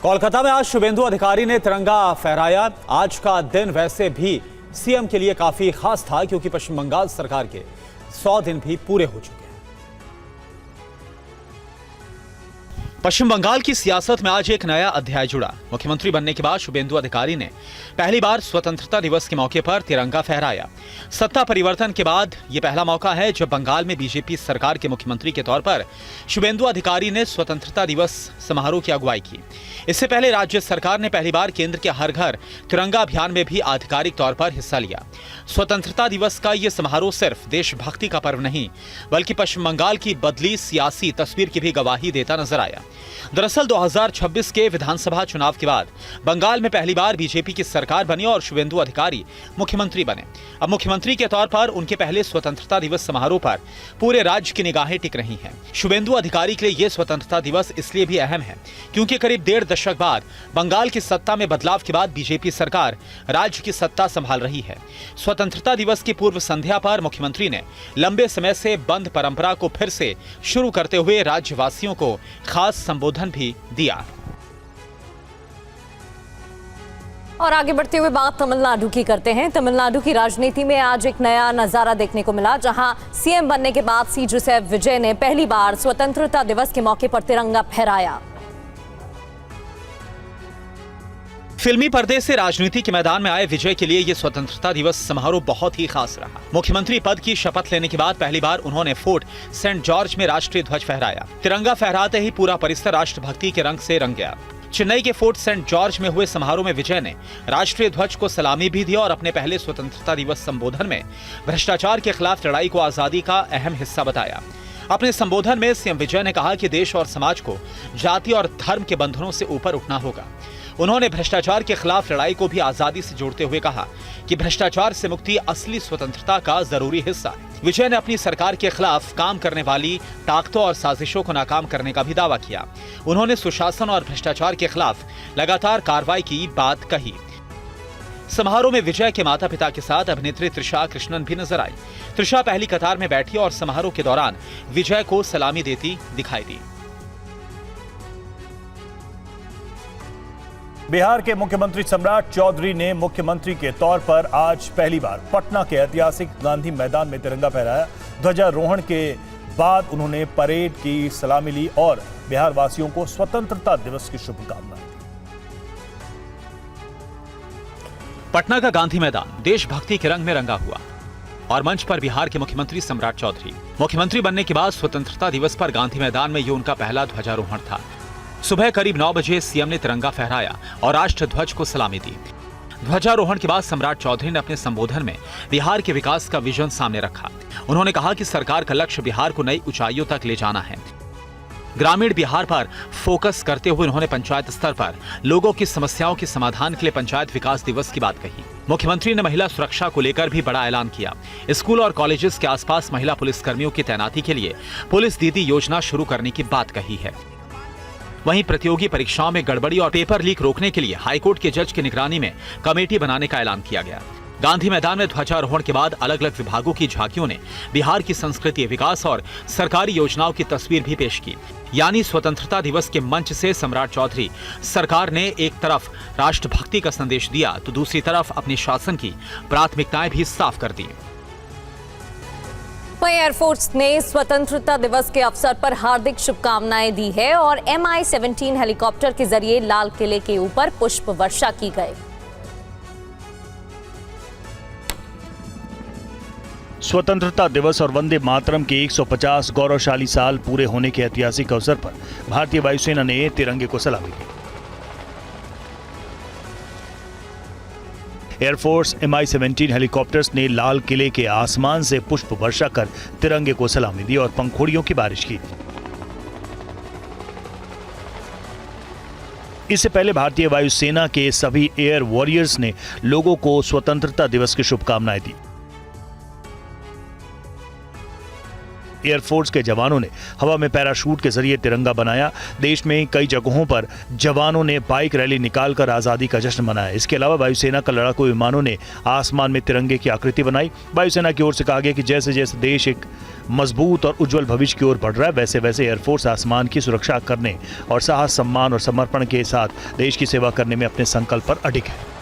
कोलकाता में आज शुभेंदु अधिकारी ने तिरंगा फहराया। आज का दिन वैसे भी सीएम के लिए काफी खास था क्योंकि पश्चिम बंगाल सरकार के 100 दिन भी पूरे हो चुके हैं। पश्चिम बंगाल की सियासत में आज एक नया अध्याय जुड़ा। मुख्यमंत्री बनने के बाद शुभेंदु अधिकारी ने पहली बार स्वतंत्रता दिवस के मौके पर तिरंगा फहराया। सत्ता परिवर्तन के बाद यह पहला मौका है जब बंगाल में बीजेपी सरकार के मुख्यमंत्री के तौर पर शुभेंदु अधिकारी ने स्वतंत्रता दिवस समारोह की अगुवाई की। इससे पहले राज्य सरकार ने पहली बार केंद्र के हर घर तिरंगा अभियान में भी आधिकारिक तौर पर हिस्सा लिया। स्वतंत्रता दिवस का यह समारोह सिर्फ देशभक्ति का पर्व नहीं बल्कि पश्चिम बंगाल की बदली सियासी तस्वीर की भी गवाही देता नजर आया। दरअसल 2026 के विधानसभा चुनाव के बाद बंगाल में पहली बार बीजेपी की सरकार बनी और शुभेंदु अधिकारी मुख्यमंत्री बने। अब मुख्यमंत्री के तौर पर उनके पहले स्वतंत्रता दिवस समारोह पर पूरे राज्य की निगाहें टिक रही हैं। शुभेंदु अधिकारी के लिए यह स्वतंत्रता दिवस इसलिए भी अहम है क्योंकि करीब 1.5 दशक बाद बंगाल की सत्ता में बदलाव के बाद बीजेपी सरकार राज्य की सत्ता संभाल रही है। स्वतंत्रता दिवस की पूर्व संध्या पर मुख्यमंत्री ने लंबे समय से बंद परंपरा को फिर से शुरू करते हुए राज्यवासियों को खास संबोधन भी दिया। और आगे बढ़ते हुए बात तमिलनाडु की करते हैं। तमिलनाडु की राजनीति में आज एक नया नजारा देखने को मिला, जहां सीएम बनने के बाद सी जोसेफ विजय ने पहली बार स्वतंत्रता दिवस के मौके पर तिरंगा फहराया। फिल्मी पर्दे से राजनीति के मैदान में आए विजय के लिए यह स्वतंत्रता दिवस समारोह बहुत ही खास रहा। मुख्यमंत्री पद की शपथ लेने के बाद पहली बार उन्होंने फोर्ट सेंट जॉर्ज में राष्ट्रीय ध्वज फहराया। तिरंगा फहराते ही पूरा परिसर राष्ट्रभक्ति के रंग से रंग गया। चेन्नई के फोर्ट सेंट जॉर्ज में हुए समारोह में विजय ने राष्ट्रीय ध्वज को सलामी भी दी और अपने पहले स्वतंत्रता दिवस संबोधन में भ्रष्टाचार के खिलाफ लड़ाई को आजादी का अहम हिस्सा बताया। अपने संबोधन में सीएम विजय ने कहा कि देश और समाज को जाति और धर्म के बंधनों से ऊपर उठना होगा। उन्होंने भ्रष्टाचार के खिलाफ लड़ाई को भी आजादी से जोड़ते हुए कहा कि भ्रष्टाचार से मुक्ति असली स्वतंत्रता का जरूरी हिस्सा है। विजय ने अपनी सरकार के खिलाफ काम करने वाली ताकतों और साजिशों को नाकाम करने का भी दावा किया। उन्होंने सुशासन और भ्रष्टाचार के खिलाफ लगातार कार्रवाई की बात कही। समारोह में विजय के माता पिता के साथ अभिनेत्री त्रिशा कृष्णन भी नजर आई। त्रिशा पहली कतार में बैठी और समारोह के दौरान विजय को सलामी देती दिखाई दी। बिहार के मुख्यमंत्री सम्राट चौधरी ने मुख्यमंत्री के तौर पर आज पहली बार पटना के ऐतिहासिक गांधी मैदान में तिरंगा फहराया। ध्वजारोहण के बाद उन्होंने परेड की सलामी ली और बिहार वासियों को स्वतंत्रता दिवस की शुभकामनाएं दी। पटना का गांधी मैदान देशभक्ति के रंग में रंगा हुआ और मंच पर बिहार के मुख्यमंत्री सम्राट चौधरी। मुख्यमंत्री बनने के बाद स्वतंत्रता दिवस पर गांधी मैदान में ये उनका पहला ध्वजारोहण था। सुबह करीब 9 बजे सीएम ने तिरंगा फहराया और राष्ट्र ध्वज को सलामी दी। ध्वजारोहण के बाद सम्राट चौधरी ने अपने संबोधन में बिहार के विकास का विजन सामने रखा। उन्होंने कहा कि सरकार का लक्ष्य बिहार को नई ऊंचाइयों तक ले जाना है। ग्रामीण बिहार पर फोकस करते हुए उन्होंने पंचायत स्तर पर लोगों की समस्याओं के समाधान के लिए पंचायत विकास दिवस की बात कही। मुख्यमंत्री ने महिला सुरक्षा को लेकर भी बड़ा ऐलान किया। स्कूल और कॉलेजेस के आसपास महिला पुलिसकर्मियों की तैनाती के लिए पुलिस दीदी योजना शुरू करने की बात कही है। वहीं प्रतियोगी परीक्षाओं में गड़बड़ी और पेपर लीक रोकने के लिए हाईकोर्ट के जज की निगरानी में कमेटी बनाने का ऐलान किया गया। गांधी मैदान में ध्वजारोहण के बाद अलग अलग विभागों की झांकियों ने बिहार की संस्कृति, विकास और सरकारी योजनाओं की तस्वीर भी पेश की। यानी स्वतंत्रता दिवस के मंच से सम्राट चौधरी सरकार ने एक तरफ राष्ट्रभक्ति का संदेश दिया तो दूसरी तरफ अपने शासन की प्राथमिकताएं भी साफ कर दी। वहीं एयरफोर्स ने स्वतंत्रता दिवस के अवसर पर हार्दिक शुभकामनाएं दी है और MI-17 हेलीकॉप्टर के जरिए लाल किले के ऊपर पुष्प वर्षा की गई। स्वतंत्रता दिवस और वंदे मातरम के 150 गौरवशाली साल पूरे होने के ऐतिहासिक अवसर पर भारतीय वायुसेना ने तिरंगे को सलामी दी। एयरफोर्स MI-17 हेलीकॉप्टर्स ने लाल किले के आसमान से पुष्प वर्षा कर तिरंगे को सलामी दी और पंखुड़ियों की बारिश की। इससे पहले भारतीय वायुसेना के सभी एयर वॉरियर्स ने लोगों को स्वतंत्रता दिवस की शुभकामनाएं दी। एयरफोर्स के जवानों ने हवा में पैराशूट के जरिए तिरंगा बनाया। देश में कई जगहों पर जवानों ने बाइक रैली निकालकर आजादी का जश्न मनाया। इसके अलावा वायुसेना का लड़ाकू विमानों ने आसमान में तिरंगे की आकृति बनाई। वायुसेना की ओर से कहा गया कि जैसे जैसे देश एक मजबूत और उज्जवल भविष्य की ओर बढ़ रहा है, वैसे वैसे एयरफोर्स आसमान की सुरक्षा करने और साहस, सम्मान और समर्पण के साथ देश की सेवा करने में अपने संकल्प पर अडिग है।